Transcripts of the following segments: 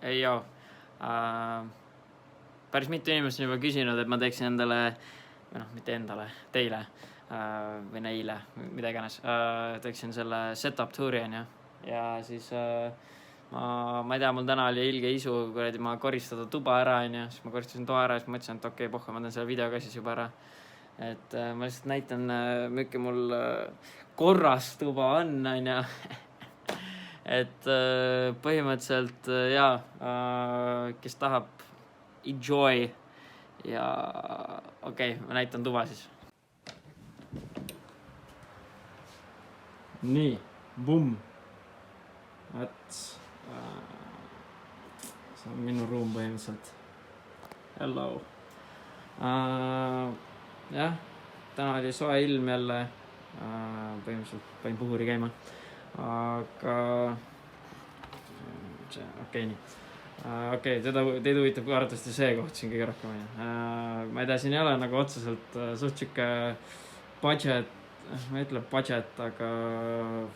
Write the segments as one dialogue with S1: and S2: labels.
S1: Ei joo. Päris mitu inimest on juba küsinud, et ma teeksin endale, või noh, mitte endale, teile või neile, mida iganes, teeksin selle setup tuuri on ju. Ja siis ma ei tea, mul täna oli ilge isu, kuradi ma koristada tuba ära on ju, siis ma koristasin toa ära ja siis ma mõtlesin, et okei, pohha, ma teen selle video ka siis juba ära. Et ma lihtsalt näitan, milline mul korras tuba on ju. Et põhimõtteliselt kes tahab enjoy ja okei, ma näitan tuba siis. Nii, bumm. Et see on minu ruum põhimõtteliselt. Hello. Jah, täna oli soe ilm jälle. Põhimõtteliselt panin puhuri käima. Aga okei, nii. Okei, teid huvitab arvatavasti see koht siin kõige rohkem. Ma ei tea, siin ei ole nagu otseselt suht siuke budget, ma ei ütle budget, aga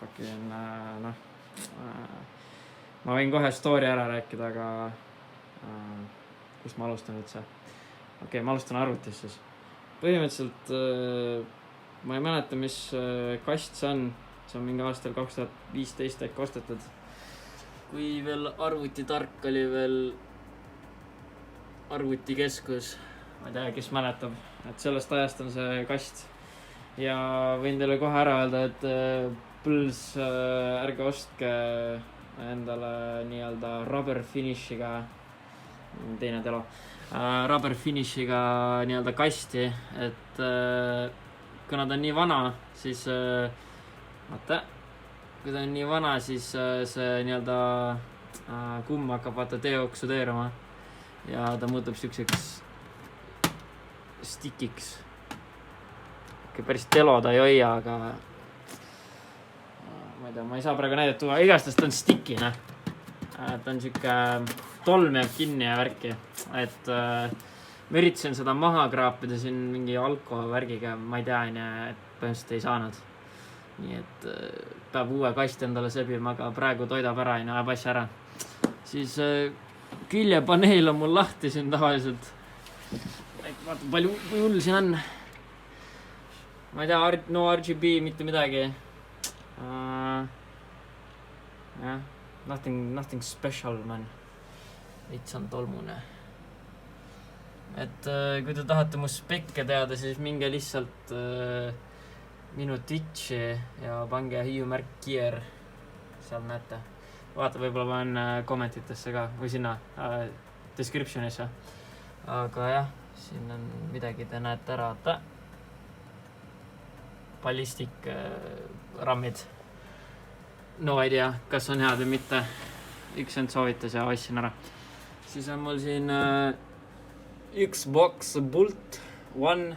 S1: fucking ma võin kohe story ära rääkida, aga kust ma alustan üldse? Okei, ma alustan arvutist siis. Põhimõtteliselt ma ei mäleta, mis kast see on. See on mingi aastal 2015 äkki ostetud. Kui veel arvutitark oli veel arvutikeskus. Ma ei tea, kes mäletab, et sellest ajast on see kast. Ja võin teile kohe ära öelda, et põls ärge ostke endale nii-öelda rubber finishiga, teine telo, rubber finishiga nii-öelda kasti, et kuna ta on nii vana, siis kui ta on nii vana, siis see nii-öelda kumm hakkab deoksudeeruma ja ta muutub siukseks stickiks. Päris telo ta ei hoia, aga ma ei tea, ma ei saa praegu näidet tuua. Igastest ta on stickina. Ta on siuke tolm jääb kinni ja värki. Et ma üritasin seda maha kraapida siin mingi alkovärgiga, ma ei tea, et põhimõtteliselt ei saanud. Nii et peab uue kast endale sebima, aga praegu toidab ära, ajab asja ära. Siis küljepaneel on mul lahti siin tavaliselt. Vaata, palju hull siin on. Ma ei tea, no RGB, mitte midagi. Nothing special, man. Veits on tolmune. Et kui te tahate mu spekke teada, siis minge lihtsalt minu Twitchi ja pange hiiumärk Kier. Seal näete. Vaata, võib-olla panen kommentitesse ka või sinna descriptionisse. Aga jah, siin on midagi, te näete ära. Ballistic rammid. No idea, kas on head või mitte. Üks end soovitas ja ostsin ära. Siis on mul siin Xbox Bolt One.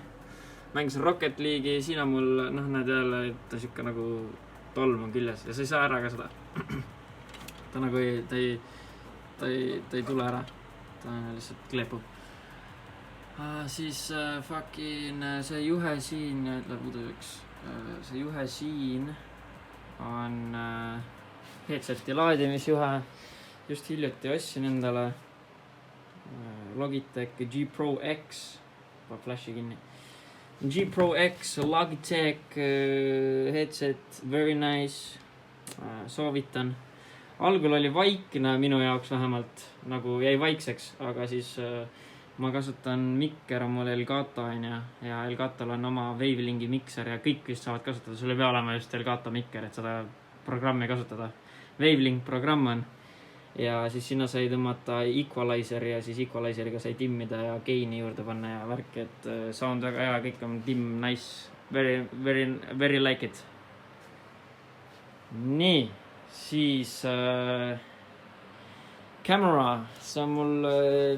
S1: Mängisin Rocket League'i. Siin on mul, näed jälle, ta siuke nagu tolm on küljes. Ja sa ei saa ära ka seda. Ta nagu ta ei tule ära. Ta lihtsalt kleepub. Siis fucking see juhe siin, ütleb uduseks. See juhe siin on headseti laadimisjuhe. Just hiljuti ostsin endale Logitech G Pro X. Paneb flashi kinni. G Pro X Logitech headset, very nice. Soovitan. Algul oli vaikne minu jaoks vähemalt, nagu jäi vaikseks, aga siis ma kasutan mikker, on mul Elgato on ja Elgatol on oma Wavelingi mikser ja kõik vist saavad kasutada. Sul ei pea olema just Elgato mikker, et seda programmi kasutada. Wavelink programm on ja siis sinna sai tõmmata equalizer ja siis equalizeriga sai timmida ja gaini juurde panna ja värki, et sound väga hea, kõik on dim, nice, very like it. Nii, siis camera, see on mul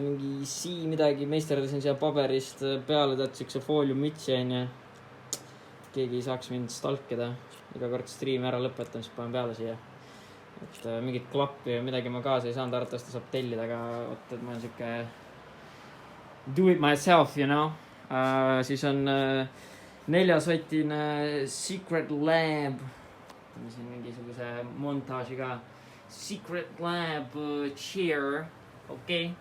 S1: mingi midagi, meisterdasin siia paberist peale, tead siukse fooliummütsi on ja keegi ei saaks mind stalkida. Iga kord stream ära lõpetan, siis panen peale siia. Et mingit klappi ja midagi ma kaasa ei saanud, arvatavasti saab tellida, aga et ma olen siuke do it myself, you know. Siis on 4-sotine Secret Lab. Siin mingisuguse montaaži ka. Secret Lab chair okei.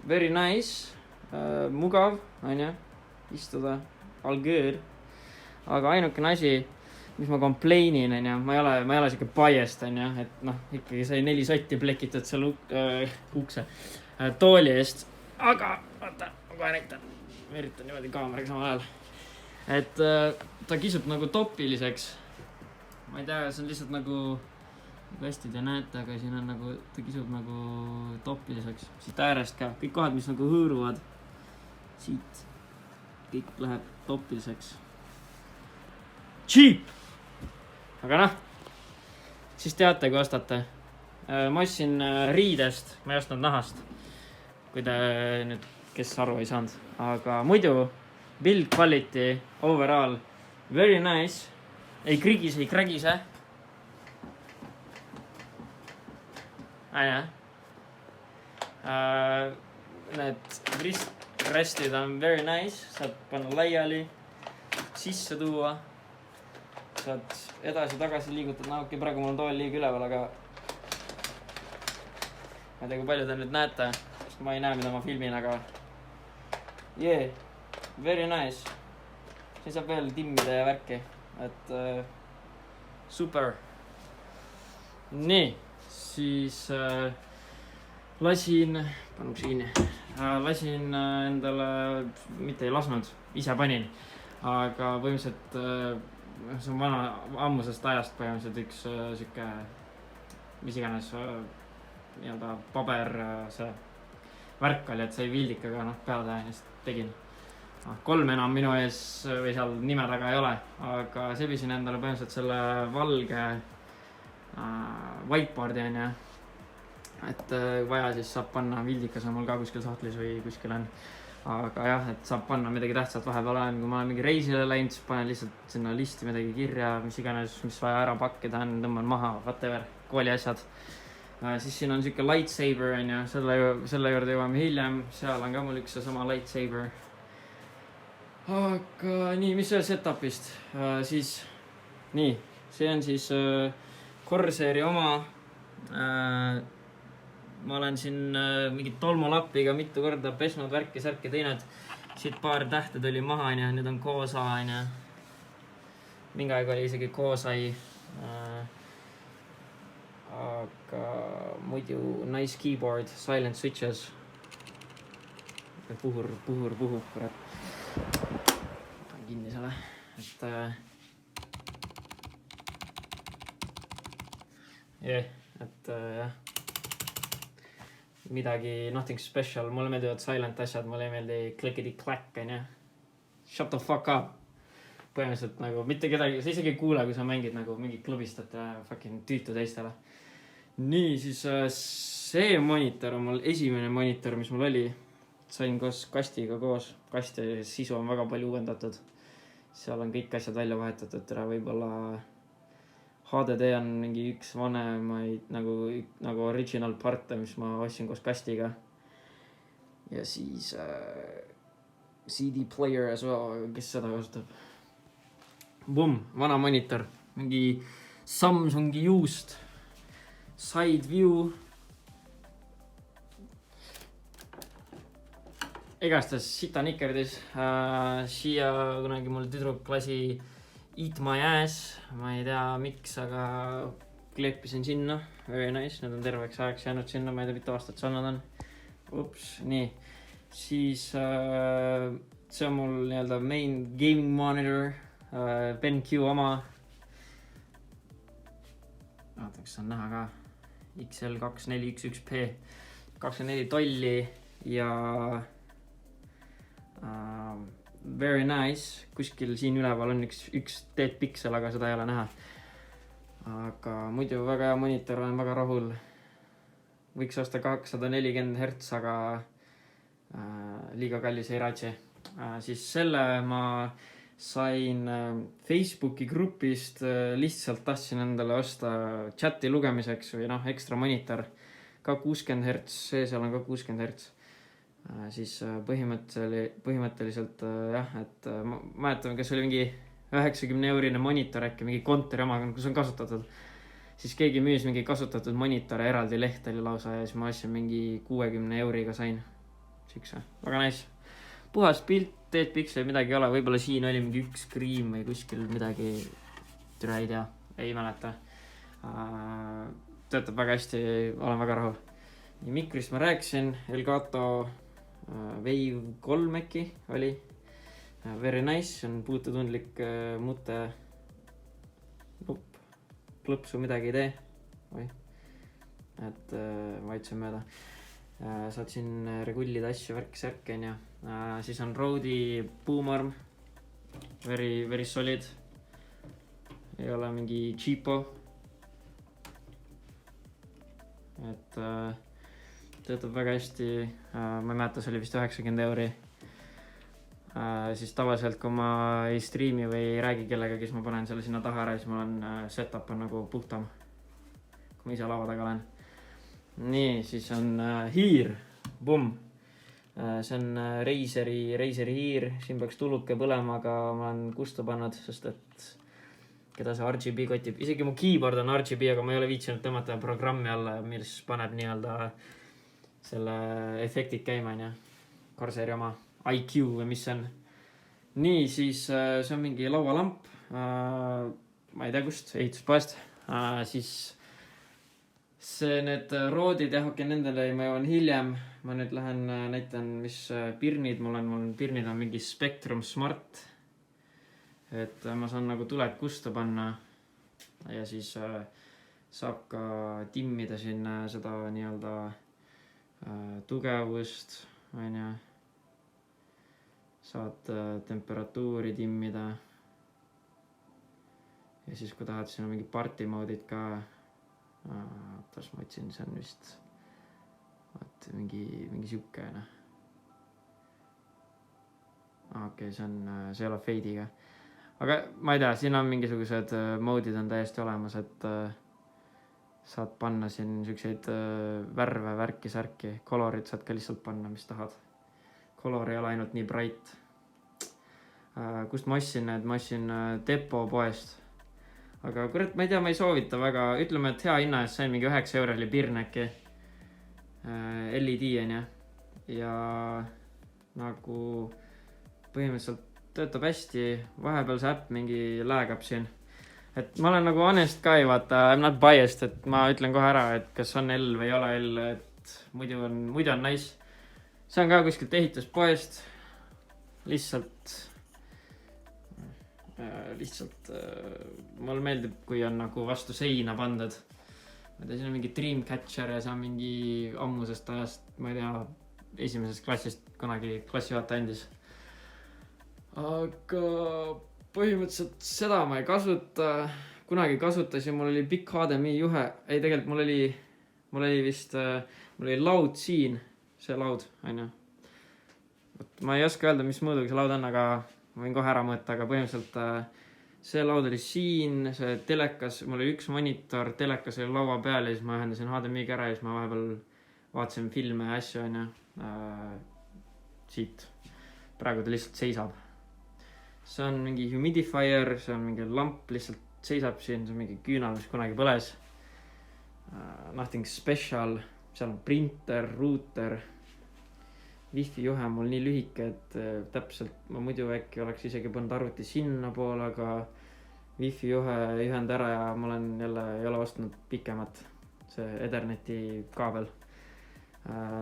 S1: Very nice, mugav, on ju, istuda, all good. Aga ainukene asi, mis ma complainin, on ju, ma ei ole siuke biased, on ju, et noh, ikkagi sai 4 sotti plekitud seal ukse tooli eest. Aga, vaata, ma kohe näitan. Ma üritan niimoodi kaameraga samal ajal. Et ta kisub nagu topiliseks. Ma ei tea, see on lihtsalt nagu hästi te näete, aga siin on nagu, ta kisub nagu topiliseks. Siit äärest ka, kõik kohad, mis nagu hõõruvad. Siit, kõik läheb topiliseks. Cheap! Aga noh, siis teate, kui ostate. Ma ostsin riidest, ma ei ostnud nahast. Kui te nüüd, kes aru ei saanud. Aga muidu, build quality, overall, very nice. Ei krägise. Need restid on very nice. Saad panna laiali, sisse tuua. Saad edasi-tagasi liigutada. No okei, praegu mul on tool liiga üleval, aga ma ei tea, kui palju te nüüd näete, sest ma ei näe, mida ma filmin, aga yeah, very nice. Siin saab veel timmida ja värki, et super. Nii, siis lasin endale, mitte ei lasknud, ise panin, aga põhimõtteliselt see on vana ammusest ajast põhimõtteliselt üks siuke, mis iganes nii-öelda paber see värk oli, et see vildikaga peale tegin. 3 enam minu ees või seal nime taga ei ole, aga sebisin endale põhimõtteliselt selle valge whiteboardi on ju. Et vaja siis saab panna, vildikas on mul ka kuskil sahtlis või kuskil on. Aga jah, et saab panna midagi tähtsat vahepeal olen, kui ma olen mingi reisile läinud, siis panen lihtsalt sinna listi midagi kirja, mis iganes, mis vaja ära pakkida on, tõmban maha, whatever, kooli asjad. Siis siin on siuke lightsaber on ju, selle juurde jõuame hiljem, seal on ka mul üks sama lightsaber. Aga nii, mis see setupist? Siis, nii, see on siis Corsairi oma. Ma olen siin mingit tolmulappiga mitu korda pesnud värki-särki teinud. Siit paar tähte tuli maha, nüüd on Koosa. Mingi aeg oli isegi Koosai. Aga muidu nice keyboard, silent switches. Puhur, kurat. Võtan kinni selle. Et jah. Midagi, nothing special, mulle meeldivad silent asjad, mulle ei meeldi clickety-clack, on ju. Shut the fuck up. Põhimõtteliselt nagu, mitte kedagi, sa isegi ei kuule, kui sa mängid nagu mingi klubistad ja fucking tüütu teistele. Nii, siis see monitor on mul esimene monitor, mis mul oli. Sain koos kastiga koos. Kasti sisu on väga palju uuendatud. Seal on kõik asjad välja vahetatud, tere võib-olla HDD on mingi üks vanemaid nagu original parte, mis ma ostsin koos kastiga. Ja siis CD player as well, kes seda kasutab. Boom, vana monitor. Mingi Samsungi juust. Side view. Igastes sita nikerdis. Siia kunagi mul tüdruk lasi Eat My Ass, ma ei tea miks, aga kleepisin sinna, very nice, need on terveks ajaks jäänud sinna, ma ei tea mitu aastat seal nad on. Ups, nii. Siis see on mul nii-öelda main gaming monitor, BenQ oma. Vaata, kas on näha ka. XL2411P, 24 tolli ja very nice, kuskil siin üleval on üks dead pixel, aga seda ei ole näha. Aga muidu väga hea monitor, olen väga rahul. Võiks osta 240 Hz, aga liiga kallis ei raatsi. Siis selle ma sain Facebooki grupist, lihtsalt tahtsin endale osta chati lugemiseks või ekstra monitor. Ka 60 Hz, seal on ka 60 Hz. Siis põhimõtteliselt jah, et ma mäletan, kas oli mingi 90 eurine monitor äkki, mingi kontori oma, kus on kasutatud. siis keegi müüs mingi kasutatud monitore eraldi leht oli lausa ja siis ma ostsin mingi 60 euriga sain. Siukse, väga nice. Puhas pilt, teed piksel, midagi ei ole, võib-olla siin oli mingi üks screen või kuskil midagi, türa ei tea, ei mäleta. Töötab väga hästi, olen väga rahul. Nii mikrist ma rääkisin, Elgato Wave 3 äkki oli. Very nice, on puututundlik mute. Klõpsu midagi ei tee. Või? Et vaidsen mööda. Saad siin regullida asju, värk-särk on ja. Siis on Rode Boomarm. Very, very solid. Ei ole mingi cheapo. Et töötab väga hästi. Ma ei mäleta, see oli vist 90 euri. Siis tavaliselt, kui ma ei streami või ei räägi kellega, kes ma panen selle sinna taha ära, siis mul on setup on nagu puhtam, kui ma ise lava taga olen. Nii, siis on hiir. Bum. See on Razeri hiir. Siin peaks tuluke põlema, aga ma olen kustu pannud, sest et keda see RGB kotib. Isegi mu keyboard on RGB, aga ma ei ole viitsinud tõmmata programmi alla, mis paneb nii-öelda selle efektid käima, ja Corsairi oma IQ või mis see on. Nii, siis see on mingi laualamp. Ma ei tea kust, ehituspoest. Siis see need roodid, okei, nendele ma jõuan hiljem. Ma nüüd lähen näitan, mis pirnid mul on. Pirnid on mingi Spectrum Smart. Et ma saan nagu tuled kustu panna. Ja siis saab ka timmida sinna seda nii-öelda tugevust, on ja. Saad temperatuuri timmida. Ja siis kui tahad, siin on mingi party mode'id ka. Otas ma otsin, see on vist mingi siukene. Okei, see ei ole fade'iga. Aga ma ei tea, siin on mingisugused mode'id on täiesti olemas, et saad panna siin siukseid värve, värki, särki. Colorid saad ka lihtsalt panna, mis tahad. Color ei ole ainult nii bright. Kust ma ostsin need? Ma ostsin Depo poest. Aga kurat, ma ei tea, ma ei soovita väga. Ütleme, et hea hinna eest sain mingi 9 euro oli pirn äkki. LED on ja. Ja nagu põhimõtteliselt töötab hästi. Vahepeal see äpp mingi läägab siin. Et ma olen nagu honest ka ei vaata, I'm not biased, et ma ütlen kohe ära, et kas on L või ei ole L, et muidu on nice. See on ka kuskilt ehituspoest. Lihtsalt mulle meeldib, kui on nagu vastu seina pandud. Ma ei tea, siin on mingi Dreamcatcher ja see on mingi ammusest ajast, ma ei tea, esimesest klassist kunagi klassijuhataja andis. Aga põhimõtteliselt seda ma ei kasuta. Kunagi kasutasin, mul oli pikk HDMI juhe. Ei, tegelikult mul oli laud siin. See laud, on ju. Ma ei oska öelda, mis mõõduga see laud on, aga ma võin kohe ära mõõta, aga põhimõtteliselt see laud oli siin, see telekas, mul oli üks monitor, telekas oli laua peal ja siis ma ühendasin HDMI-ga ära ja siis ma vahepeal vaatasin filme ja asju, on ju. Siit. Praegu ta lihtsalt seisab. See on mingi humidifier, see on mingi lamp, lihtsalt seisab siin, see on mingi küünal, mis kunagi põles. Nothing special. Seal on printer, router, wifi juhe mul nii lühike, et täpselt ma muidu äkki oleks isegi pannud arvuti sinna poole, aga wifi juhe ühend ära ja ma olen jälle ei ole ostnud pikemat, see Etherneti kaabel.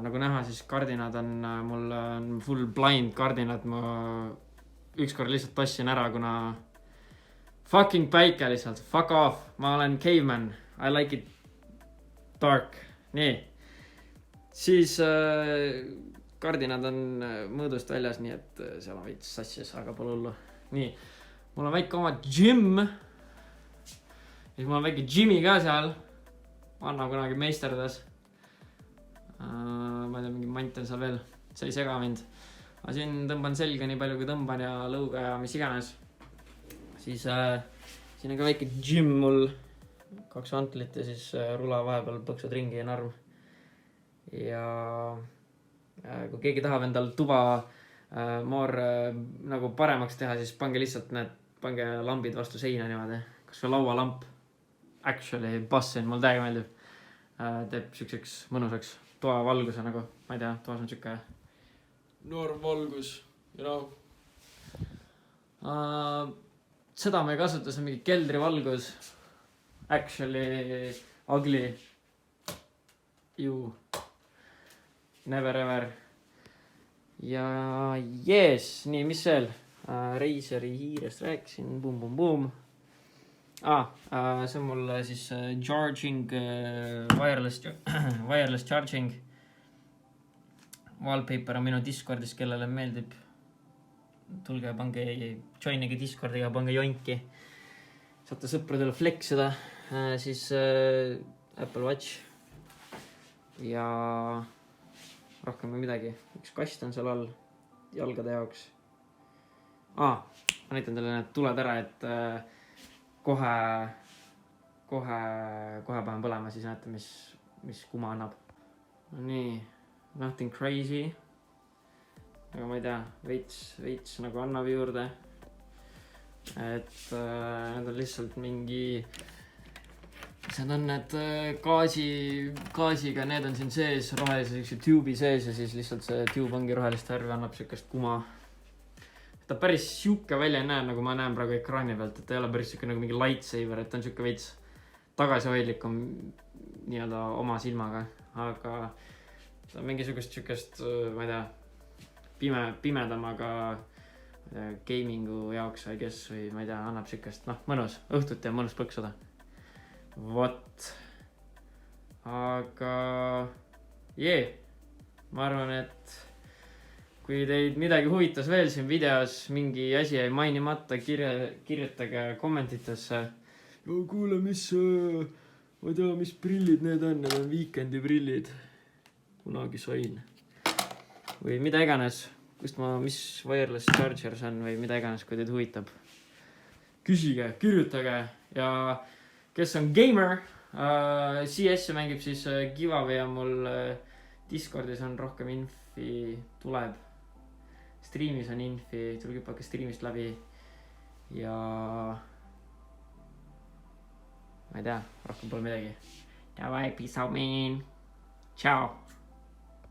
S1: Nagu näha, siis kardinad on mul full blind kardinad, ma ükskord lihtsalt tassin ära, kuna fucking päike lihtsalt, fuck off, ma olen caveman, I like it dark, nii. Siis kardinad on mõõdust väljas, nii et seal on veits sassis, aga pole hullu. Nii, mul on väike oma gym. Ja mul on väike gymi ka seal. Anna kunagi meisterdas. Ma ei tea, mingi mant on seal veel. See ei sega mind. Ma siin tõmban selga nii palju kui tõmban ja lõuga ja mis iganes. Siis siin on ka väike gym mul. 2 vantlit ja siis rula vahepeal põksud ringi ja narm. Ja kui keegi tahab endal tuba nagu paremaks teha, siis pange lihtsalt pange lambid vastu seina niimoodi. Kas või laualamp. actually bassin, mul täiega meeldib. Teeb siukseks mõnusaks toavalguse nagu, ma ei tea, toas on siuke noor valgus, seda ma ei kasuta, see on mingi keldrivalgus. Actually ugly. You. Never ever. Ja yes, nii, mis veel? Razeri hiirest rääkisin, boom. See on mul siis charging, wireless charging. Wallpaper on minu Discordis, kellele meeldib. Tulge, pange, joinige Discordiga, pange jonki. Saate sõpradele flexida. Siis Apple Watch. Ja rohkem või midagi. Üks kast on seal all jalgade jaoks. Ma näitan teile need tuled ära, et kohe panen põlema, siis näete, mis kuma annab. Nii, nothing crazy. Aga ma ei tea, veits nagu annab juurde. Et need on lihtsalt mingi... Need on need gaasiga, need on siin sees, rohelise tube'i sees ja siis lihtsalt see tube ongi rohelist värvi, annab siukest kuma. Ta päris siuke välja ei näe, nagu ma näen praegu ekraani pealt, et ta ei ole päris siuke nagu mingi lightsaber, et ta on siuke veits tagasihoidlikum nii-öelda oma silmaga, aga ta on mingisugust siukest, ma ei tea, pimedamaga gamingu jaoks, I guess, või ma ei tea, annab siukest, mõnus, õhtut ja mõnus põksuda. Vot. Aga ma arvan, et kui teid midagi huvitas veel siin videos, mingi asi jäi mainimata, kirjutage kommentitesse. Kuule, ma ei tea, mis prillid need on Weekendi prillid. Kunagi sain. Või mida iganes, mis wireless charger see on või mida iganes, kui teid huvitab. Küsige, kirjutage ja kes on gamer, CS mängib, siis giveaway on mul Discordis on rohkem infi tuleb. Streamis on infi, tulge hüppake streamist läbi ja ma ei tea, rohkem pole midagi. Davai, peace out, man. Ciao.